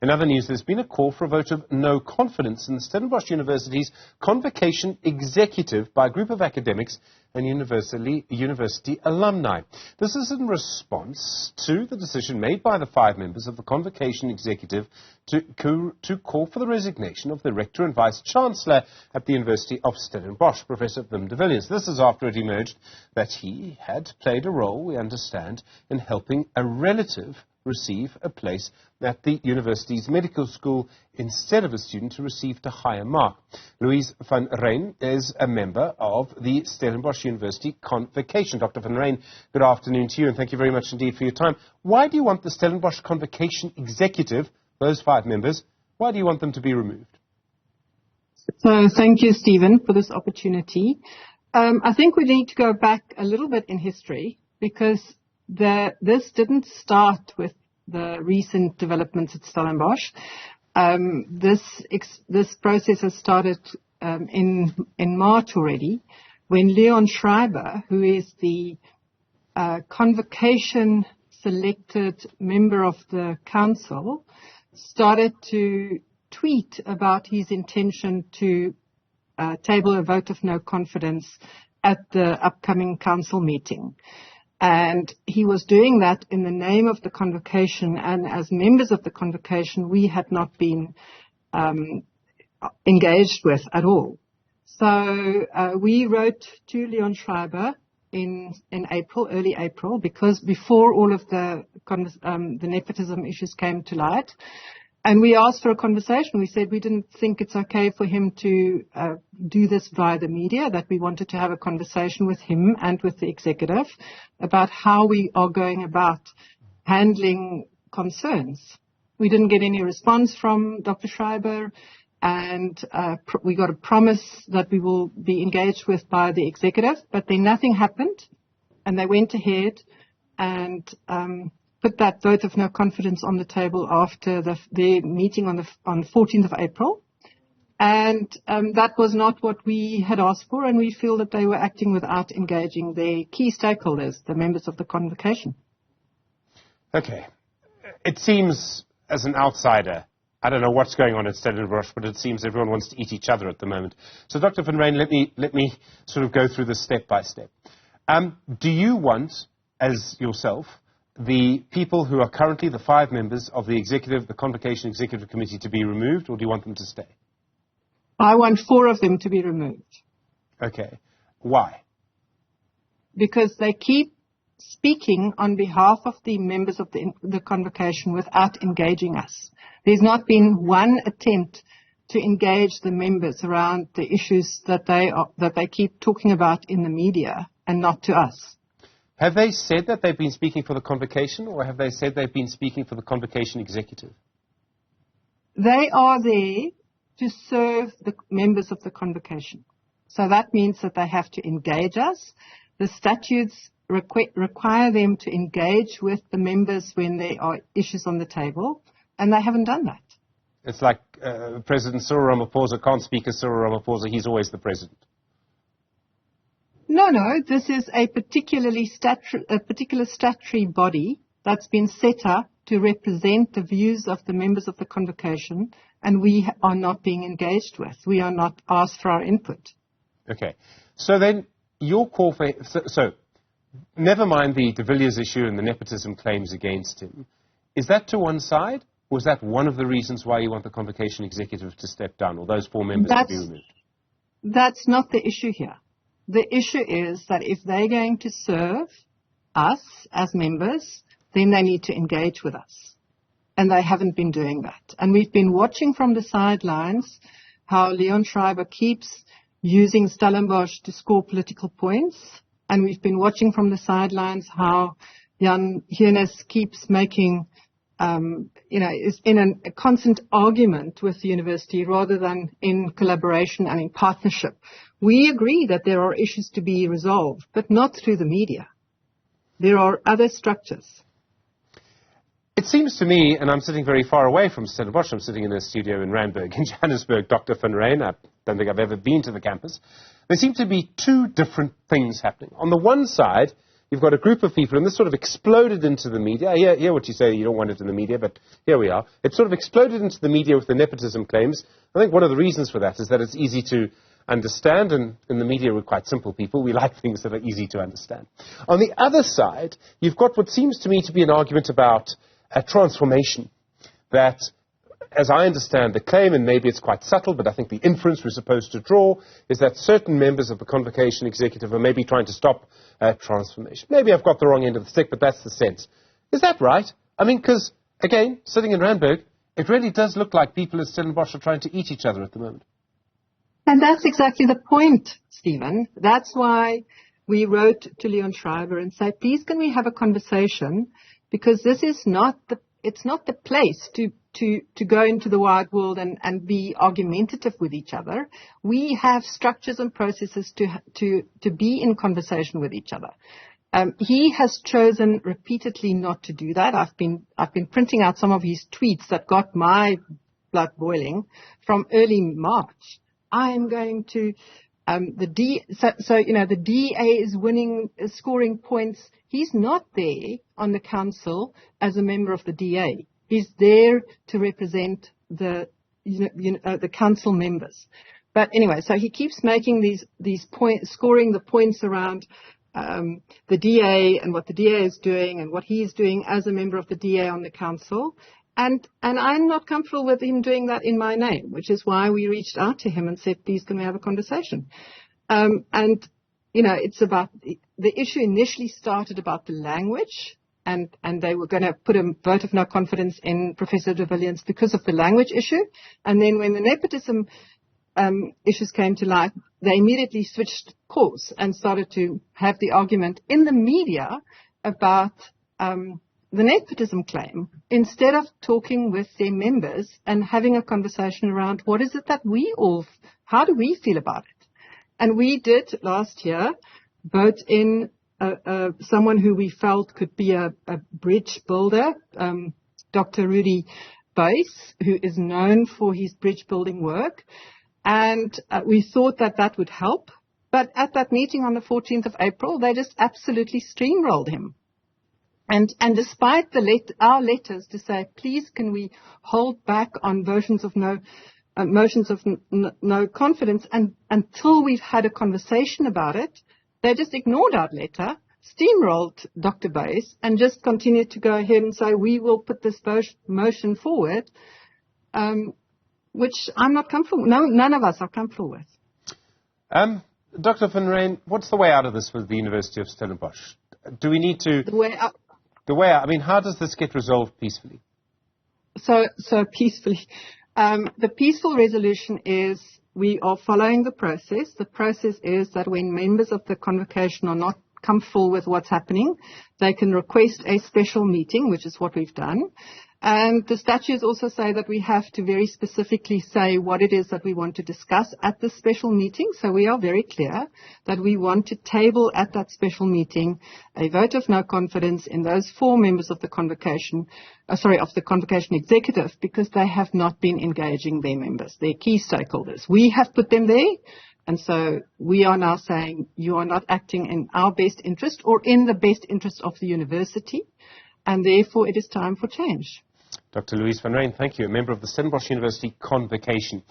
In other news, there's been a call for a vote of no confidence in the Stellenbosch University's convocation executive by a group of academics and university alumni. This is in response to the decision made by the 5 members of the convocation executive to call for the resignation of the Rector and Vice-Chancellor at the University of Stellenbosch, Professor Wim de Villiers. This is after it emerged that he had played a role, we understand, in helping a relative receive a place at the university's medical school instead of a student who received a higher mark. Louise van Rhyn is a member of the Stellenbosch University Convocation. Dr. van Rhyn, good afternoon to you, and thank you very much indeed for your time. Why do you want the Stellenbosch Convocation executive, those 5 members, why do you want them to be removed? So thank you, Stephen, for this opportunity. I think we need to go back a little bit in history because this didn't start with the recent developments at Stellenbosch. This process has started in March already, when Leon Schreiber, who is the convocation selected member of the council, started to tweet about his intention to table a vote of no confidence at the upcoming council meeting. And he was doing that in the name of the convocation, and as members of the convocation, we had not been engaged with at all. So we wrote to Leon Schreiber in April, early April, because before all of the nepotism issues came to light, and we asked for a conversation. We said we didn't think it's okay for him to do this via the media, that we wanted to have a conversation with him and with the executive about how we are going about handling concerns. We didn't get any response from Dr. Schreiber, and we got a promise that we will be engaged with by the executive, but then nothing happened, and they went ahead and put that vote of no confidence on the table after their meeting on 14th of April. And that was not what we had asked for, and we feel that they were acting without engaging their key stakeholders, the members of the convocation. Okay. It seems, as an outsider, I don't know what's going on at Stellenbosch, but it seems everyone wants to eat each other at the moment. So, Dr. van Rhyn, let me sort of go through this step by step. Do you want, as yourself, the people who are currently the 5 members of the Convocation Executive Committee to be removed, or do you want them to stay? I want 4 of them to be removed. Okay. Why? Because they keep speaking on behalf of the members of the convocation without engaging us. There's not been one attempt to engage the members around the issues that they keep talking about in the media, and not to us. Have they said that they've been speaking for the convocation, or have they said they've been speaking for the convocation executive? They are there to serve the members of the convocation. So that means that they have to engage us. The statutes require them to engage with the members when there are issues on the table, and they haven't done that. It's like President Cyril Ramaphosa can't speak as Cyril Ramaphosa. He's always the president. No, this is a particular statutory body that's been set up to represent the views of the members of the convocation, and we are not being engaged with. We are not asked for our input. Okay. So then your call for... So never mind the de Villiers issue and the nepotism claims against him. Is that to one side, or is that one of the reasons why you want the convocation executive to step down, or those 4 members to be removed? That's not the issue here. The issue is that if they're going to serve us as members, then they need to engage with us. And they haven't been doing that. And we've been watching from the sidelines how Leon Schreiber keeps using Stellenbosch to score political points. And we've been watching from the sidelines how Jan Hiernes keeps making, is in a constant argument with the university rather than in collaboration and in partnership. We agree that there are issues to be resolved, but not through the media. There are other structures. It seems to me, and I'm sitting very far away from Stellenbosch, I'm sitting in a studio in Randburg in Johannesburg, Dr. van Rhyn, I don't think I've ever been to the campus. There seem to be 2 different things happening. On the one side, you've got a group of people, and this sort of exploded into the media. I hear what you say, you don't want it in the media, but here we are. It sort of exploded into the media with the nepotism claims. I think one of the reasons for that is that it's easy to understand, and in the media we're quite simple people. We like things that are easy to understand. On the other side, you've got what seems to me to be an argument about a transformation, that, as I understand the claim, and maybe it's quite subtle, but I think the inference we're supposed to draw is that certain members of the convocation executive are maybe trying to stop transformation. Maybe I've got the wrong end of the stick, but that's the sense. Is that right? I mean, because, again, sitting in Randburg, it really does look like people at Stellenbosch are trying to eat each other at the moment. And that's exactly the point, Stephen. That's why we wrote to Leon Schreiber and said, please can we have a conversation, because this is not it's not the place to go into the wide world and be argumentative with each other. We have structures and processes to be in conversation with each other. He has chosen repeatedly not to do that. I've been printing out some of his tweets that got my blood boiling from early March. I am going to the DA is scoring points. He's not there on the council as a member of the DA. He's there to represent the council members. But anyway, so he keeps making these points, scoring the points around the DA and what the DA is doing and what he's doing as a member of the DA on the council. And I'm not comfortable with him doing that in my name, which is why we reached out to him and said, please, can we have a conversation? It's about the issue initially started about the language, and they were going to put a vote of no confidence in Professor de Villiers because of the language issue. And then when the nepotism issues came to light, they immediately switched course and started to have the argument in the media about the nepotism claim, instead of talking with their members and having a conversation around what is it that how do we feel about it? And we did last year vote in someone who we felt could be a bridge builder, Dr. Rudy Buys, who is known for his bridge building work. And we thought that would help. But at that meeting on the 14th of April, they just absolutely steamrolled him. And despite our letters to say, please, can we hold back on motions of no confidence until we've had a conversation about it, they just ignored our letter, steamrolled Dr. Buys, and just continued to go ahead and say, we will put this motion forward, which I'm not comfortable with. No, none of us are comfortable with. Dr. van Rhyn, what's the way out of this for the University of Stellenbosch? Do we need to... The way out, I mean, how does this get resolved peacefully? So peacefully. The peaceful resolution is we are following the process. The process is that when members of the convocation are not comfortable with what's happening, they can request a special meeting, which is what we've done. And the statutes also say that we have to very specifically say what it is that we want to discuss at the special meeting. So we are very clear that we want to table at that special meeting a vote of no confidence in those 4 members of the convocation, of the convocation executive, because they have not been engaging their members, their key stakeholders. We have put them there. And so we are now saying you are not acting in our best interest or in the best interest of the university. And therefore it is time for change. Dr. Louise van Rhyn, thank you, a member of the Stellenbosch University Convocation.